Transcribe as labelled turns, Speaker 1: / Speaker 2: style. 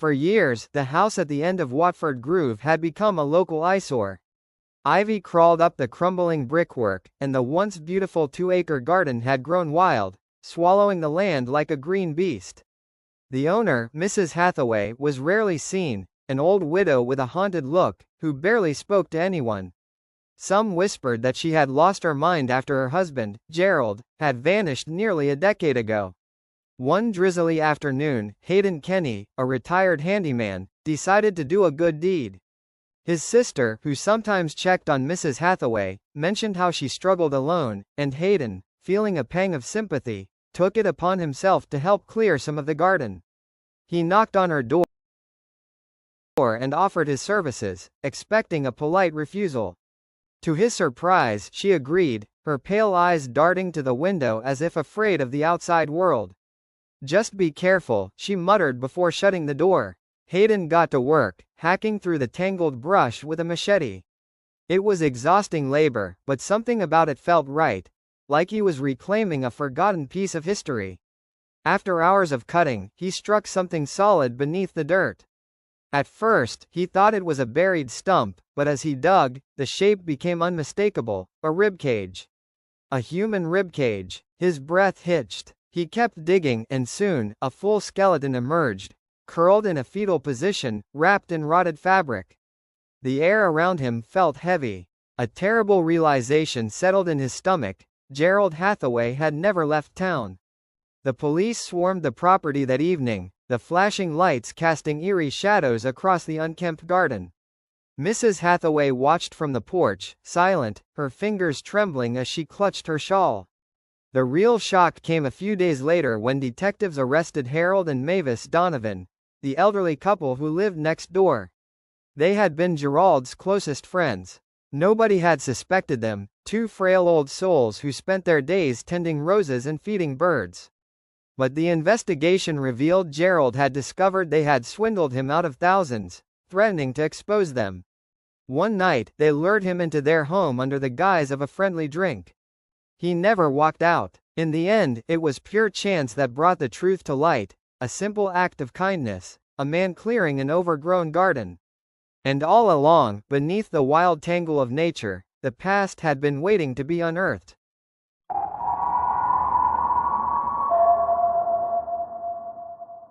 Speaker 1: For years, the house at the end of Watford Grove had become a local eyesore. Ivy crawled up the crumbling brickwork, and the once beautiful 2-acre garden had grown wild, swallowing the land like a green beast. The owner, Mrs. Hathaway, was rarely seen, an old widow with a haunted look, who barely spoke to anyone. Some whispered that she had lost her mind after her husband, Gerald, had vanished nearly a decade ago. One drizzly afternoon, Hayden Kenny, a retired handyman, decided to do a good deed. His sister, who sometimes checked on Mrs. Hathaway, mentioned how she struggled alone, and Hayden, feeling a pang of sympathy, took it upon himself to help clear some of the garden. He knocked on her door and offered his services, expecting a polite refusal. To his surprise, she agreed, her pale eyes darting to the window as if afraid of the outside world. "Just be careful," she muttered before shutting the door. Hayden got to work, hacking through the tangled brush with a machete. It was exhausting labor, but something about it felt right, like he was reclaiming a forgotten piece of history. After hours of cutting, he struck something solid beneath the dirt. At first, he thought it was a buried stump, but as he dug, the shape became unmistakable, a ribcage. A human ribcage. His breath hitched. He kept digging, and soon, a full skeleton emerged, curled in a fetal position, wrapped in rotted fabric. The air around him felt heavy. A terrible realization settled in his stomach: Gerald Hathaway had never left town. The police swarmed the property that evening, the flashing lights casting eerie shadows across the unkempt garden. Mrs. Hathaway watched from the porch, silent, her fingers trembling as she clutched her shawl. The real shock came a few days later when detectives arrested Harold and Mavis Donovan, the elderly couple who lived next door. They had been Gerald's closest friends. Nobody had suspected them, two frail old souls who spent their days tending roses and feeding birds. But the investigation revealed Gerald had discovered they had swindled him out of thousands, threatening to expose them. One night, they lured him into their home under the guise of a friendly drink. He never walked out. In the end, it was pure chance that brought the truth to light, a simple act of kindness, a man clearing an overgrown garden. And all along, beneath the wild tangle of nature, the past had been waiting to be unearthed.